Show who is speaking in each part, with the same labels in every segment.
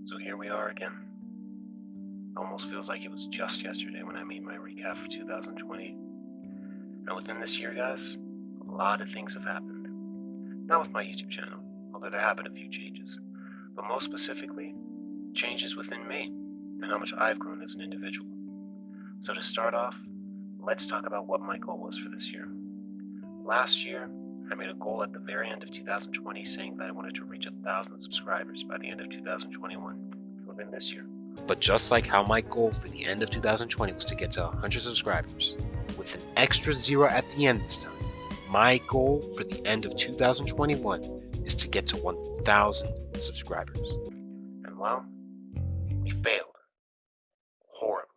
Speaker 1: So here we are again. Almost feels like it was just yesterday when I made my recap for 2020. And within this year, guys, a lot of things have happened. Not with my YouTube channel, although there have been a few changes. But most specifically, changes within me and how much I've grown as an individual. So to start off, let's talk about what my goal was for this year. Last year, I made a goal at the very end of 2020 saying that I wanted to reach 1,000 subscribers by the end of 2021, within this year.
Speaker 2: But just like how my goal for the end of 2020 was to get to 100 subscribers, with an extra 0 at the end this time, my goal for the end of 2021 is to get to 1,000 subscribers.
Speaker 1: And well, we failed. Horribly.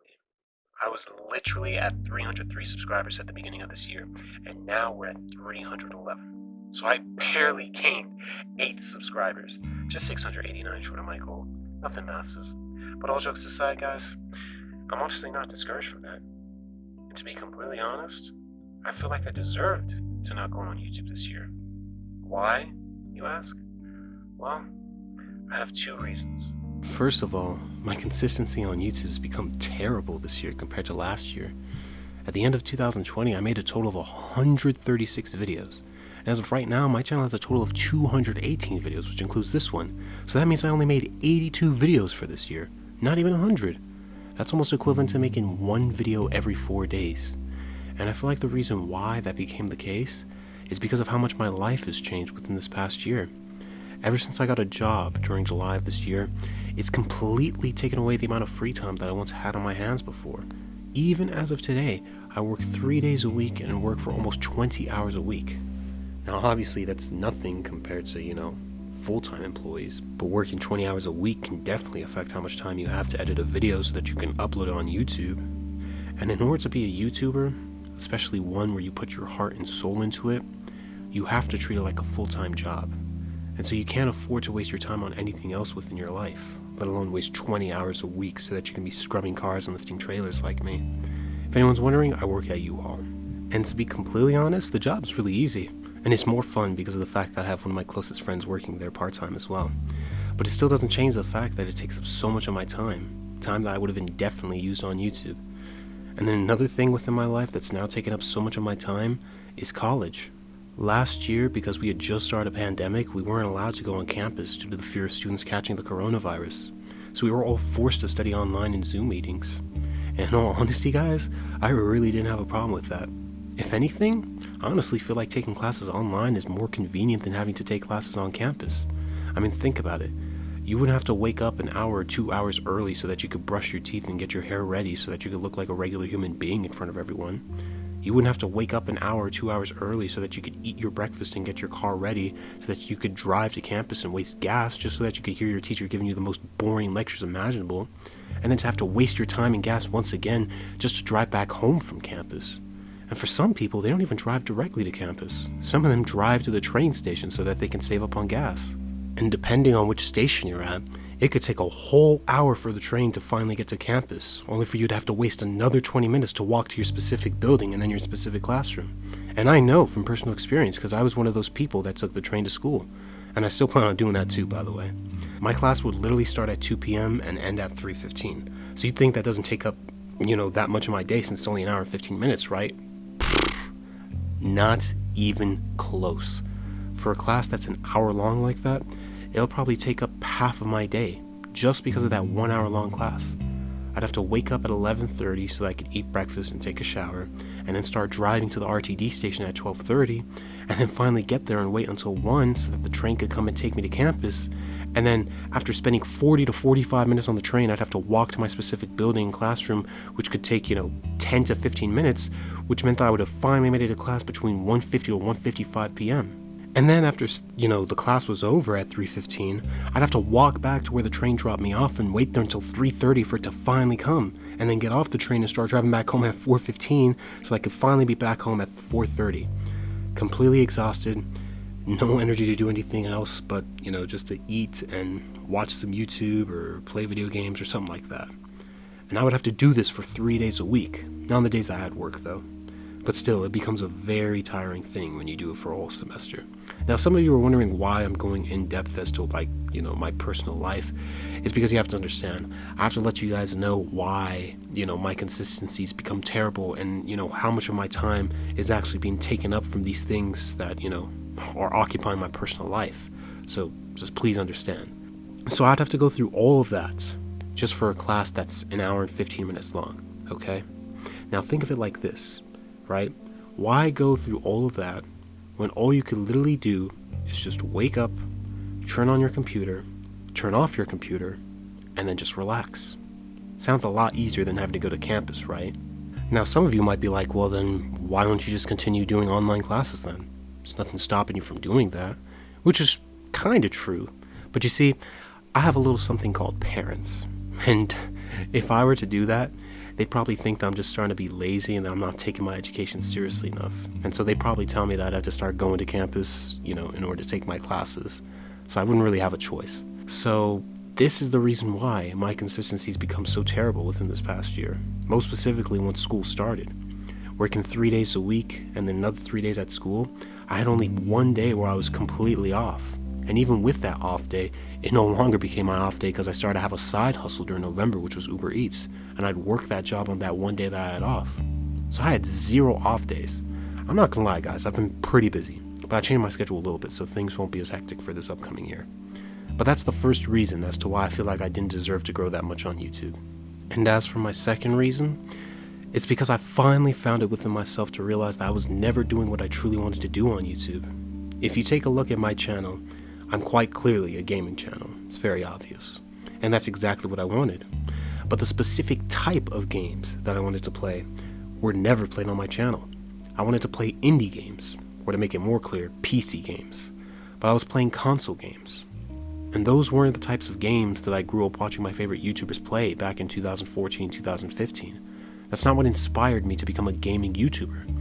Speaker 1: I was literally at 303 subscribers at the beginning of this year, and now we're at 311. So I barely gained 8 subscribers, just 689 short of my goal. Nothing massive. But all jokes aside, guys, I'm honestly not discouraged from that. And to be completely honest, I feel like I deserved to not go on YouTube this year. Why, you ask? Well, I have 2 reasons.
Speaker 3: First of all, my consistency on YouTube has become terrible this year compared to last year. At the end of 2020, I made a total of 136 videos. And as of right now, my channel has a total of 218 videos, which includes this one. So that means I only made 82 videos for this year. Not even 100. That's almost equivalent to making 1 video every 4 days. And I feel like the reason why that became the case is because of how much my life has changed within this past year. Ever since I got a job during July of this year, it's completely taken away the amount of free time that I once had on my hands before. Even as of today, I work 3 days a week and work for almost 20 hours a week. Now obviously that's nothing compared to, full-time employees, but working 20 hours a week can definitely affect how much time you have to edit a video so that you can upload it on YouTube. And in order to be a YouTuber, especially one where you put your heart and soul into it, you have to treat it like a full-time job. And so you can't afford to waste your time on anything else within your life, let alone waste 20 hours a week so that you can be scrubbing cars and lifting trailers like me. If anyone's wondering, I work at U-Haul. And to be completely honest, the job's really easy. And it's more fun because of the fact that I have one of my closest friends working there part-time as well. But it still doesn't change the fact that it takes up so much of my time that I would have indefinitely used on YouTube. And then another thing within my life that's now taken up so much of my time is college. Last year, because we had just started a pandemic, we weren't allowed to go on campus due to the fear of students catching the coronavirus. So we were all forced to study online in Zoom meetings. And in all honesty, guys, I really didn't have a problem with that. If anything, I honestly feel like taking classes online is more convenient than having to take classes on campus. I mean, think about it. You wouldn't have to wake up an hour or 2 hours early so that you could brush your teeth and get your hair ready so that you could look like a regular human being in front of everyone. You wouldn't have to wake up an hour or 2 hours early so that you could eat your breakfast and get your car ready so that you could drive to campus and waste gas just so that you could hear your teacher giving you the most boring lectures imaginable, and then to have to waste your time and gas once again just to drive back home from campus. And for some people, they don't even drive directly to campus. Some of them drive to the train station so that they can save up on gas. And depending on which station you're at, it could take a whole hour for the train to finally get to campus, only for you to have to waste another 20 minutes to walk to your specific building and then your specific classroom. And I know from personal experience because I was one of those people that took the train to school. And I still plan on doing that too, by the way. My class would literally start at 2 p.m. and end at 3:15. So you'd think that doesn't take up, that much of my day since it's only an hour and 15 minutes, right? Not even close. For a class that's an hour long like that, it'll probably take up half of my day just because of that 1 hour long class. I'd have to wake up at 11:30 so that I could eat breakfast and take a shower, and then start driving to the RTD station at 12:30, and then finally get there and wait until 1 so that the train could come and take me to campus. And then after spending 40 to 45 minutes on the train, I'd have to walk to my specific building and classroom, which could take, 10 to 15 minutes, which meant that I would have finally made it to class between 1:50 to 1:55 p.m. And then after, the class was over at 3:15, I'd have to walk back to where the train dropped me off and wait there until 3:30 for it to finally come, and then get off the train and start driving back home at 4:15 so I could finally be back home at 4:30. Completely exhausted, no energy to do anything else but, just to eat and watch some YouTube or play video games or something like that. And I would have to do this for 3 days a week, not on the days I had work though. But still, it becomes a very tiring thing when you do it for a whole semester. Now, some of you are wondering why I'm going in depth as to my personal life. It's because you have to understand, I have to let you guys know why, my consistencies become terrible, and, how much of my time is actually being taken up from these things that, are occupying my personal life. So just please understand. So I'd have to go through all of that just for a class that's an hour and 15 minutes long, okay? Now think of it like this, right? Why go through all of that when all you could literally do is just wake up, turn on your computer, turn off your computer, and then just relax? Sounds a lot easier than having to go to campus, right? Now some of you might be like, well then, why don't you just continue doing online classes then? There's nothing stopping you from doing that, which is kind of true. But you see, I have a little something called parents, and if I were to do that, they'd probably think that I'm just trying to be lazy and that I'm not taking my education seriously enough. And so they'd probably tell me that I'd have to start going to campus, in order to take my classes. So I wouldn't really have a choice. So this is the reason why my consistency's become so terrible within this past year. Most specifically once school started. Working 3 days a week and then another 3 days at school, I had only one day where I was completely off. And even with that off day, it no longer became my off day because I started to have a side hustle during November, which was Uber Eats. And I'd work that job on that one day that I had off. So I had 0 off days. I'm not gonna lie, guys, I've been pretty busy. But I changed my schedule a little bit so things won't be as hectic for this upcoming year. But that's the first reason as to why I feel like I didn't deserve to grow that much on YouTube. And as for my second reason, it's because I finally found it within myself to realize that I was never doing what I truly wanted to do on YouTube. If you take a look at my channel, I'm quite clearly a gaming channel. It's very obvious. And that's exactly what I wanted. But the specific type of games that I wanted to play were never played on my channel. I wanted to play indie games, or to make it more clear, PC games. But I was playing console games. And those weren't the types of games that I grew up watching my favorite YouTubers play back in 2014, 2015. That's not what inspired me to become a gaming YouTuber.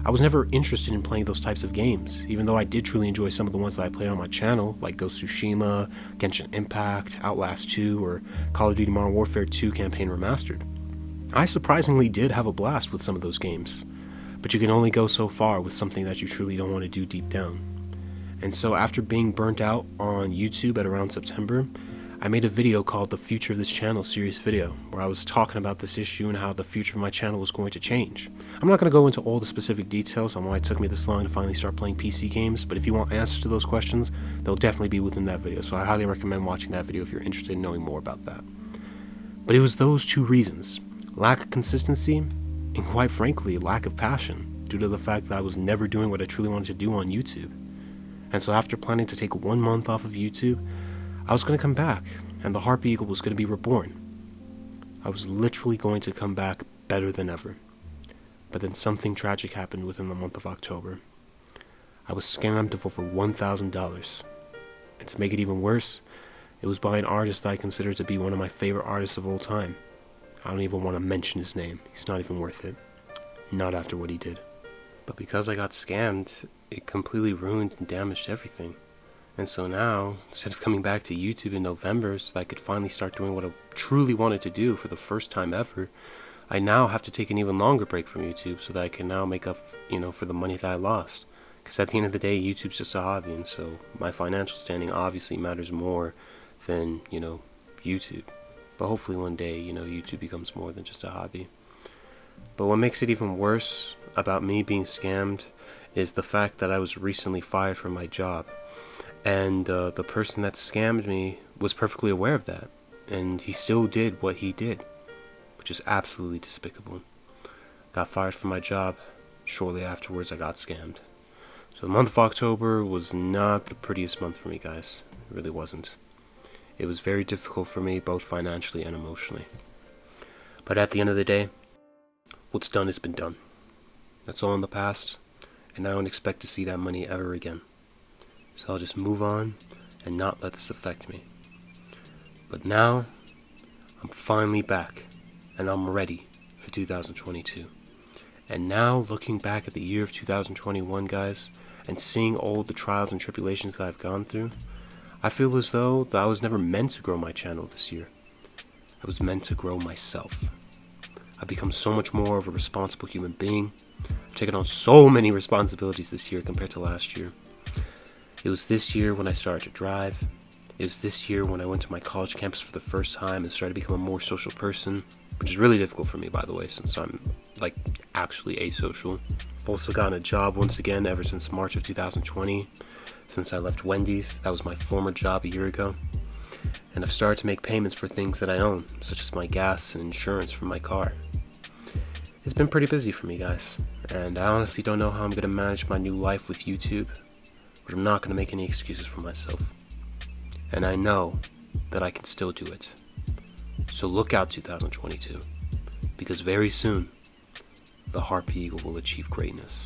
Speaker 3: I was never interested in playing those types of games, even though I did truly enjoy some of the ones that I played on my channel, like Ghost of Tsushima, Genshin Impact, Outlast 2, or Call of Duty Modern Warfare 2 Campaign Remastered. I surprisingly did have a blast with some of those games, but you can only go so far with something that you truly don't want to do deep down. And so after being burnt out on YouTube at around September, I made a video called The Future of This Channel series video, where I was talking about this issue and how the future of my channel was going to change. I'm not going to go into all the specific details on why it took me this long to finally start playing PC games, but if you want answers to those questions, they'll definitely be within that video, so I highly recommend watching that video if you're interested in knowing more about that. But it was those two reasons, lack of consistency, and quite frankly, lack of passion, due to the fact that I was never doing what I truly wanted to do on YouTube. And so after planning to take 1 month off of YouTube, I was going to come back, and the HarpyEagle was going to be reborn. I was literally going to come back better than ever. But then something tragic happened within the month of October. I was scammed of over $1,000. And to make it even worse, it was by an artist that I consider to be one of my favorite artists of all time. I don't even want to mention his name. He's not even worth it. Not after what he did. But because I got scammed, it completely ruined and damaged everything. And so now, instead of coming back to YouTube in November so that I could finally start doing what I truly wanted to do for the first time ever, I now have to take an even longer break from YouTube so that I can now make up, for the money that I lost. Because at the end of the day, YouTube's just a hobby, and so my financial standing obviously matters more than, YouTube. But hopefully one day, YouTube becomes more than just a hobby. But what makes it even worse about me being scammed is the fact that I was recently fired from my job. And the person that scammed me was perfectly aware of that. And he still did what he did, which is absolutely despicable. Got fired from my job. Shortly afterwards, I got scammed. So the month of October was not the prettiest month for me, guys. It really wasn't. It was very difficult for me, both financially and emotionally. But at the end of the day, what's done has been done. That's all in the past, and I don't expect to see that money ever again. So I'll just move on and not let this affect me. But now, I'm finally back, and I'm ready for 2022. And now, looking back at the year of 2021, guys, and seeing all the trials and tribulations that I've gone through, I feel as though that I was never meant to grow my channel this year. I was meant to grow myself. I've become so much more of a responsible human being. I've taken on so many responsibilities this year compared to last year. It was this year when I started to drive. It was this year when I went to my college campus for the first time and started to become a more social person, which is really difficult for me, by the way, since I'm actually asocial. I've also gotten a job once again ever since March of 2020, since I left Wendy's. That was my former job a year ago. And I've started to make payments for things that I own, such as my gas and insurance for my car. It's been pretty busy for me, guys, and I honestly don't know how I'm going to manage my new life with YouTube, but I'm not going to make any excuses for myself. And I know that I can still do it. So look out 2022, because very soon, the Harpy Eagle will achieve greatness.